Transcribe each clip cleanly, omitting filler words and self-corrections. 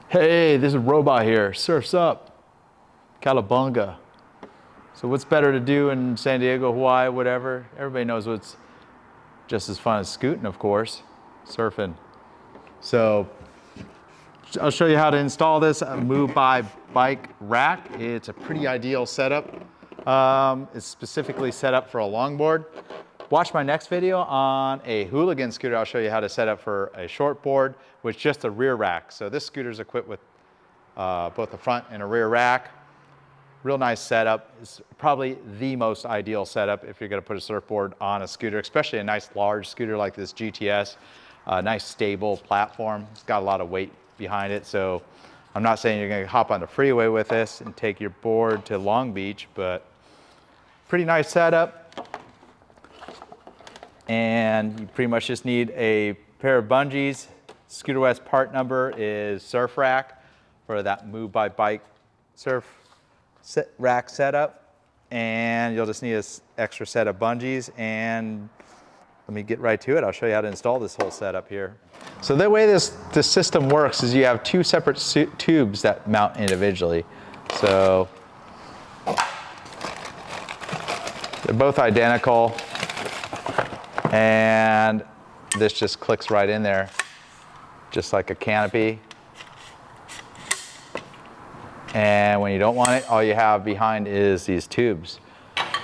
Hey, this is Robot here. Surf's up. Calabunga. So what's better to do in San Diego, Hawaii, whatever? Everybody knows what's just as fun as scooting, of course. Surfing. So I'll show you how to install this Move by bike rack. It's a pretty ideal setup. It's specifically set up for a longboard. Watch my next video on a hooligan scooter. I'll show you how to set up for a shortboard with just a rear rack. So this scooter is equipped with both a front and a rear rack. Real nice setup. It's probably the most ideal setup if you're gonna put a surfboard on a scooter, especially a nice large scooter like this GTS. Nice stable platform. It's got a lot of weight behind it. So I'm not saying you're gonna hop on the freeway with this and take your board to Long Beach, but pretty nice setup. And you pretty much just need a pair of bungees. Scooter West part number is surf rack for that Move by bike surf rack setup. And you'll just need an extra set of bungees. And let me get right to it. I'll show you how to install this whole setup here. So the way this system works is you have two separate tubes that mount individually. So they're both identical. And this just clicks right in there, just like a canopy. And when you don't want it, all you have behind is these tubes.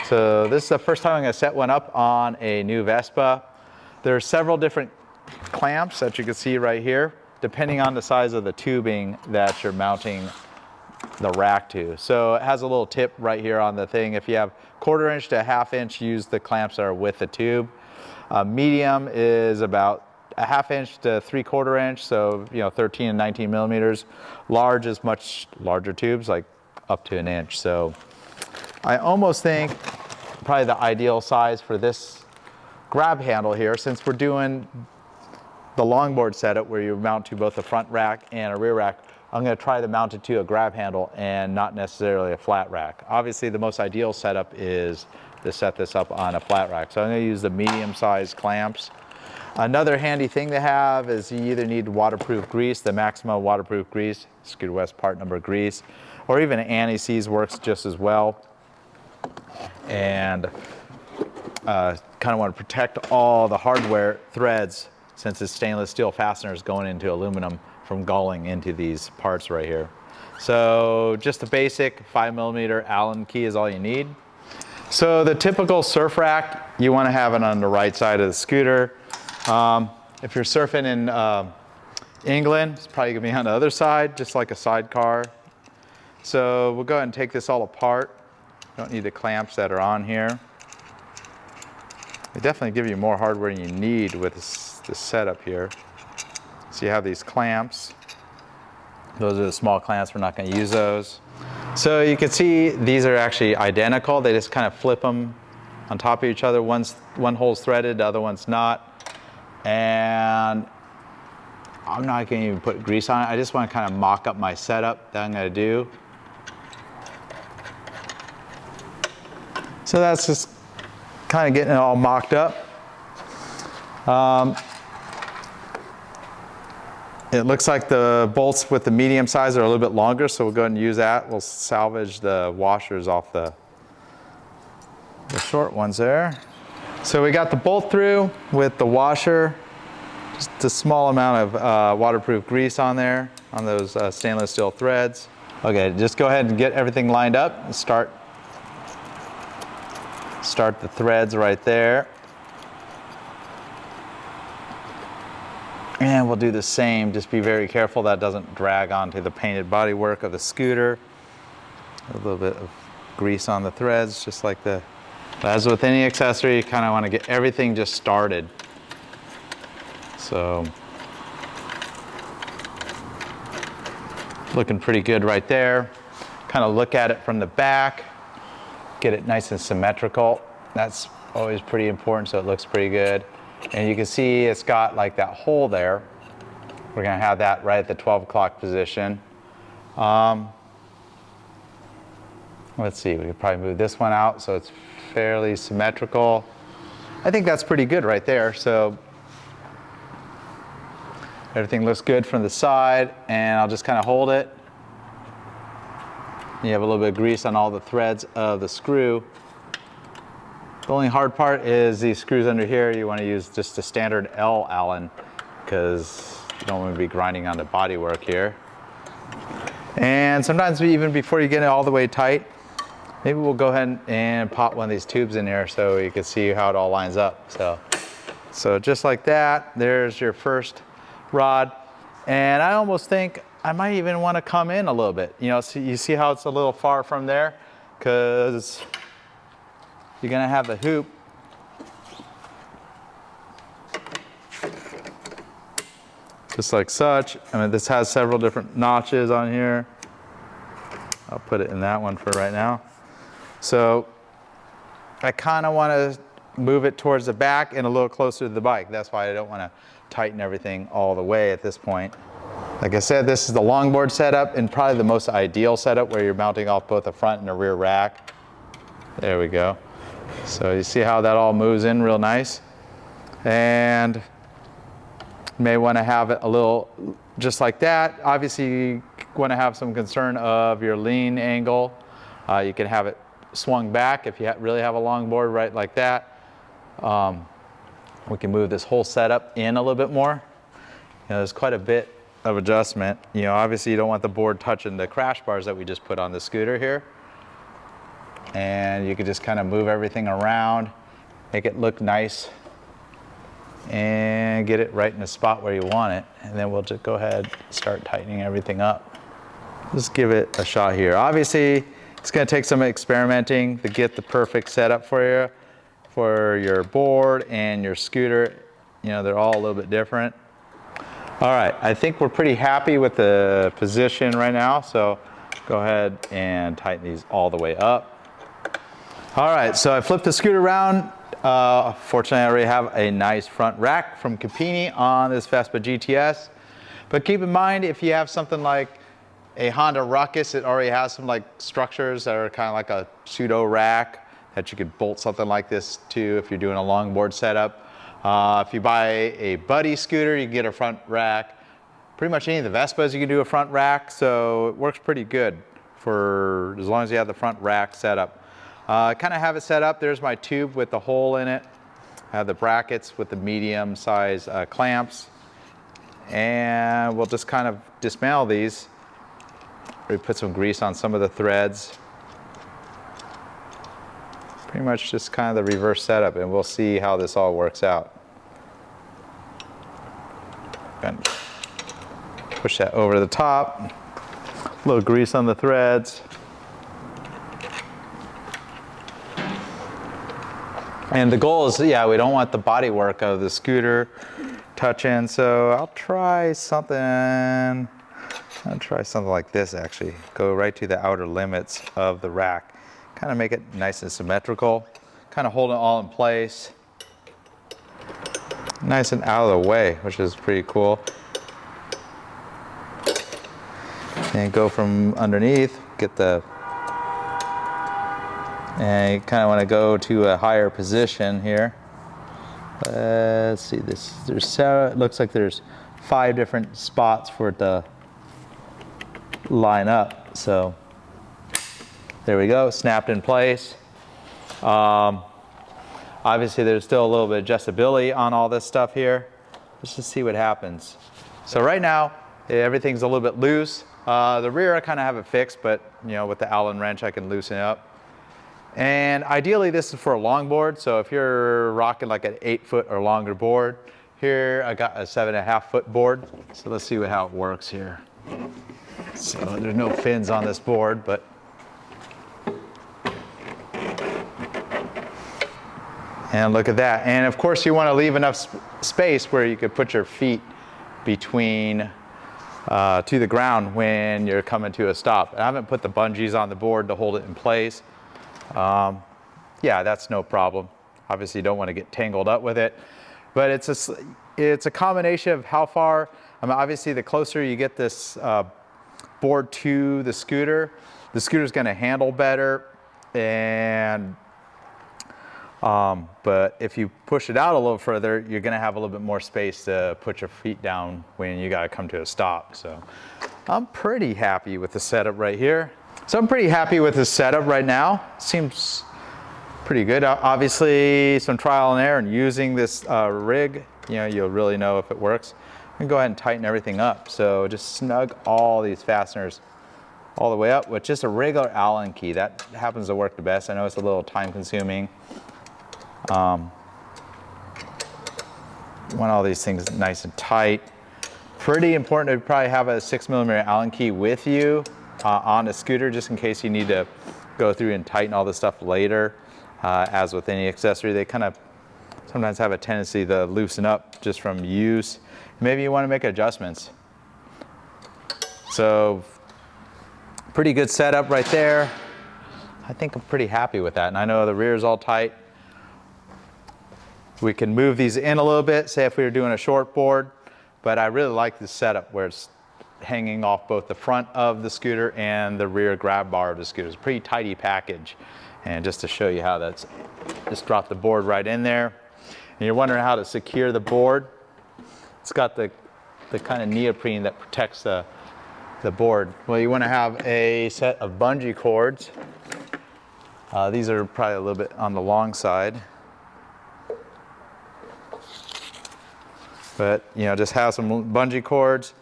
So this is the first time I'm gonna set one up on a new Vespa. There are several different clamps that you can see right here, depending on the size of the tubing that you're mounting the rack to. So it has a little tip right here on the thing. If you have 1/4 inch to 1/2 inch, use the clamps that are with the tube. Medium is about 1/2 inch to 3/4 inch, so 13 and 19 millimeters. Large is much larger tubes, like up to 1 inch. So I almost think probably the ideal size for this grab handle here, since we're doing the longboard setup where you mount to both a front rack and a rear rack, I'm going to try to mount it to a grab handle and not necessarily a flat rack. Obviously the most ideal setup is to set this up on a flat rack. So I'm going to use the medium-sized clamps. Another handy thing to have is you either need waterproof grease, the Maxima waterproof grease, Scooter West part number grease, or even anti-seize works just as well. And kind of want to protect all the hardware threads, since it's stainless steel fasteners going into aluminum, from gulling into these parts right here. So just a basic 5mm Allen key is all you need. So the typical surf rack, you want to have it on the right side of the scooter. If you're surfing in England, it's probably going to be on the other side, just like a sidecar. So we'll go ahead and take this all apart. You don't need the clamps that are on here. They definitely give you more hardware than you need with this setup here. So you have these clamps. Those are the small clamps. We're not going to use those. So you can see these are actually identical. They just kind of flip them on top of each other. One hole's threaded, the other one's not. And I'm not going to even put grease on it. I just want to kind of mock up my setup that I'm going to do. So that's just kind of getting it all mocked up. It looks like the bolts with the medium size are a little bit longer, so we'll go ahead and use that. We'll salvage the washers off the short ones there. So we got the bolt through with the washer, just a small amount of waterproof grease on there, on those stainless steel threads. Okay, just go ahead and get everything lined up and start the threads right there. And we'll do the same, just be very careful that doesn't drag onto the painted bodywork of the scooter. A little bit of grease on the threads, just like as with any accessory, you kind of want to get everything just started. So, looking pretty good right there. Kind of look at it from the back, get it nice and symmetrical. That's always pretty important, so it looks pretty good. And you can see it's got like that hole there. We're going to have that right at the 12 o'clock position. Let's see, we could probably move this one out so it's fairly symmetrical. I think that's pretty good right there. So Everything looks good from the side, and I'll just kind of hold it. You have a little bit of grease on all the threads of the screw. The only hard part is these screws under here. You want to use just a standard L Allen because you don't want to be grinding on the bodywork here. And sometimes even before you get it all the way tight, maybe we'll go ahead and pop one of these tubes in here so you can see how it all lines up. So just like that, there's your first rod. And I almost think I might even want to come in a little bit. You know, so you see how it's a little far from there? Because you're going to have the hoop just like such. I mean, this has several different notches on here. I'll put it in that one for right now. So I kind of want to move it towards the back and a little closer to the bike. That's why I don't want to tighten everything all the way at this point. Like I said, this is the longboard setup and probably the most ideal setup where you're mounting off both the front and the rear rack. There we go. So you see how that all moves in real nice. And you may want to have it a little just like that. Obviously, you want to have some concern of your lean angle. You can have it swung back if you really have a longboard right like that. We can move this whole setup in a little bit more. You know, there's quite a bit of adjustment. You know, obviously you don't want the board touching the crash bars that we just put on the scooter here. And you can just kind of move everything around, make it look nice, and get it right in the spot where you want it. And then we'll just go ahead and start tightening everything up. Just give it a shot here. Obviously, it's going to take some experimenting to get the perfect setup for you, for your board and your scooter. You know, they're all a little bit different. All right, I think we're pretty happy with the position right now, so go ahead and tighten these all the way up. All right, so I flipped the scooter around. Fortunately, I already have a nice front rack from Capini on this Vespa GTS. But keep in mind, if you have something like a Honda Ruckus, it already has some like structures that are kind of like a pseudo rack that you could bolt something like this to if you're doing a longboard setup. If you buy a Buddy scooter, you can get a front rack. Pretty much any of the Vespas, you can do a front rack, so it works pretty good for as long as you have the front rack set up. Kind of have it set up. There's my tube with the hole in it. I have the brackets with the medium size clamps. And we'll just kind of dismantle these. We put some grease on some of the threads. Pretty much just kind of the reverse setup, and we'll see how this all works out. And push that over the top. A little grease on the threads. And the goal is, yeah, we don't want the body work of the scooter touching, so I'll try something like this actually. Go right to the outer limits of the rack. Kind of make it nice and symmetrical. Kind of hold it all in place. Nice and out of the way, which is pretty cool. And go from underneath, get the, and you kind of want to go to a higher position here. Let's see this. It looks like there's 5 different spots for it to line up. So there we go, snapped in place. Obviously there's still a little bit of adjustability on all this stuff here. Let's just see what happens. So right now, everything's a little bit loose. The rear I kind of have it fixed, but you know, with the Allen wrench I can loosen it up. And ideally this is for a longboard, so if you're rocking like an 8-foot or longer board, here I got a 7.5-foot board. So let's see how it works here. So there's no fins on this board, but and look at that. And of course you want to leave enough space where you could put your feet between to the ground when you're coming to a stop. I haven't put the bungees on the board to hold it in place. Yeah, that's no problem. Obviously you don't want to get tangled up with it, but it's a combination of how far, I mean, obviously the closer you get this board to the scooter's going to handle better, and But if you push it out a little further, you're gonna have a little bit more space to put your feet down when you gotta come to a stop. So I'm pretty happy with the setup right here. So I'm pretty happy with the setup right now. Seems pretty good. Obviously, some trial and error and using this rig, you know, you'll really know if it works. And go ahead and tighten everything up. So just snug all these fasteners all the way up with just a regular Allen key. That happens to work the best. I know it's a little time consuming. Want all these things nice and tight. Pretty important to probably have a 6mm Allen key with you on a scooter, just in case you need to go through and tighten all this stuff later. As with any accessory, they kind of sometimes have a tendency to loosen up just from use. Maybe you want to make adjustments. So pretty good setup right there. I think I'm pretty happy with that. And I know the rear is all tight. We can move these in a little bit, say if we were doing a short board, but I really like this setup where it's hanging off both the front of the scooter and the rear grab bar of the scooter. It's a pretty tidy package. And just to show you how that's, just drop the board right in there. And you're wondering how to secure the board. It's got the kind of neoprene that protects the board. Well, you want to have a set of bungee cords. These are probably a little bit on the long side. But, you know, just have some bungee cords.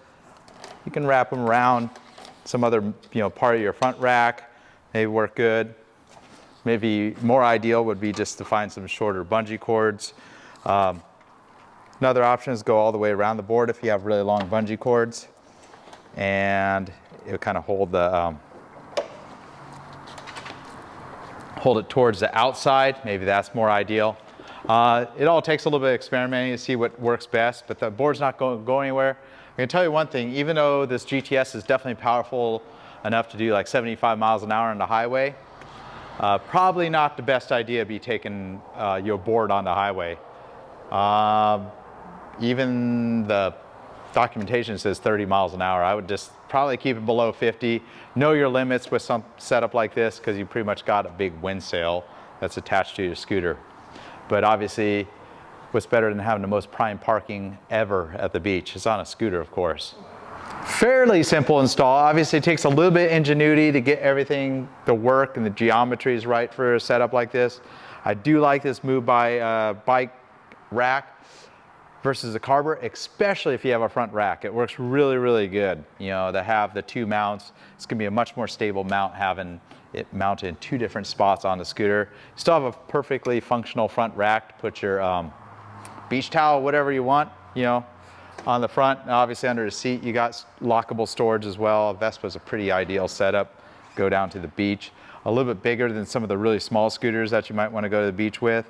You can wrap them around some other, you know, part of your front rack. They work good. Maybe more ideal would be just to find some shorter bungee cords. Another option is go all the way around the board if you have really long bungee cords, and it'll kind of hold the hold it towards the outside. Maybe that's more ideal. It all takes a little bit of experimenting to see what works best, but the board's not going to go anywhere. I can tell you one thing, even though this GTS is definitely powerful enough to do like 75 miles an hour on the highway, probably not the best idea to be taking your board on the highway. Even the documentation says 30 miles an hour. I would just probably keep it below 50. Know your limits with some setup like this, because you pretty much got a big wind sail that's attached to your scooter. But obviously, what's better than having the most prime parking ever at the beach? It's on a scooter, of course. Fairly simple install. Obviously, it takes a little bit of ingenuity to get everything to work and the geometry is right for a setup like this. I do like this move by bike rack versus a carber, especially if you have a front rack. It works really, really good. You know, to have the two mounts, it's gonna be a much more stable mount having it mounted in two different spots on the scooter. You still have a perfectly functional front rack to put your beach towel, whatever you want, you know, on the front. And obviously under the seat, you got lockable storage as well. Vespa's a pretty ideal setup. Go down to the beach. A little bit bigger than some of the really small scooters that you might want to go to the beach with.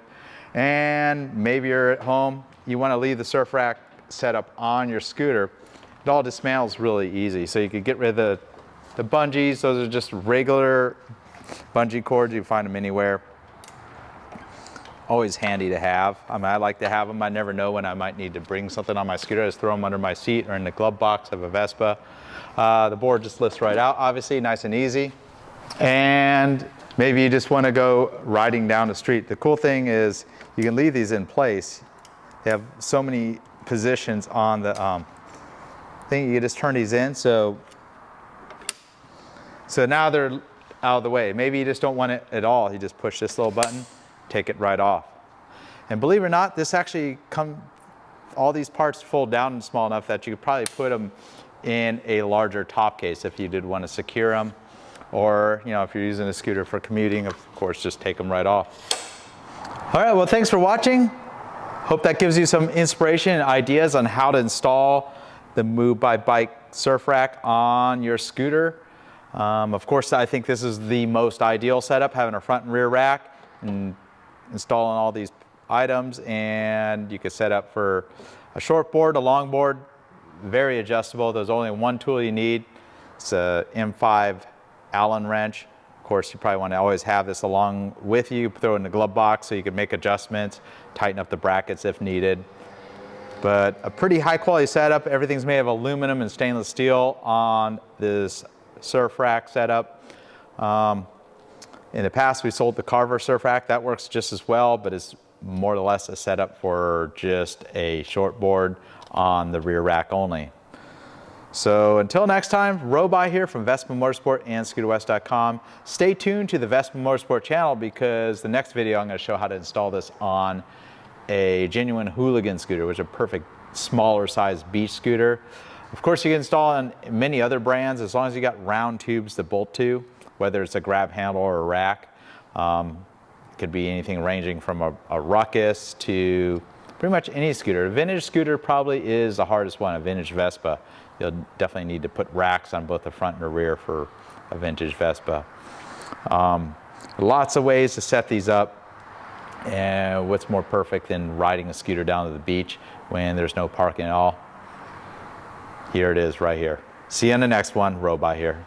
And maybe you're at home, you want to leave the surf rack set up on your scooter. It all dismantles really easy. So you could get rid of the bungees. Those are just regular bungee cords. You can find them anywhere. Always handy to have. I mean, I like to have them. I never know when I might need to bring something on my scooter. I just throw them under my seat or in the glove box of a Vespa. The board just lifts right out, obviously, nice and easy. And maybe you just want to go riding down the street. The cool thing is you can leave these in place. They have so many positions on the thing. You can just turn these in. So now they're out of the way. Maybe you just don't want it at all. You just push this little button, take it right off. And believe it or not, this actually all these parts fold down small enough that you could probably put them in a larger top case if you did want to secure them. Or, you know, if you're using a scooter for commuting, of course, just take them right off. All right, well, thanks for watching. Hope that gives you some inspiration and ideas on how to install the Move by Bike surf rack on your scooter. Of course, I think this is the most ideal setup, having a front and rear rack and installing all these items. And you could set up for a short board, a long board, very adjustable. There's only one tool you need. It's a M5 Allen wrench. Of course, you probably want to always have this along with you, throw it in the glove box so you can make adjustments, tighten up the brackets if needed. But a pretty high quality setup. Everything's made of aluminum and stainless steel on this surf rack setup. In the past, we sold the Carver surf rack. That works just as well, but it's more or less a setup for just a short board on the rear rack only. So until next time, Roby here from Vespa Motorsport and ScooterWest.com. Stay tuned to the Vespa Motorsport channel because the next video I'm going to show how to install this on a genuine hooligan scooter, which is a perfect smaller size beach scooter. Of course, you can install on many other brands as long as you got round tubes to bolt to, whether it's a grab handle or a rack. It could be anything ranging from a Ruckus to pretty much any scooter. A vintage scooter probably is the hardest one, a vintage Vespa. You'll definitely need to put racks on both the front and the rear for a vintage Vespa. Lots of ways to set these up. And what's more perfect than riding a scooter down to the beach when there's no parking at all? Here it is right here. See you on the next one. Roby here.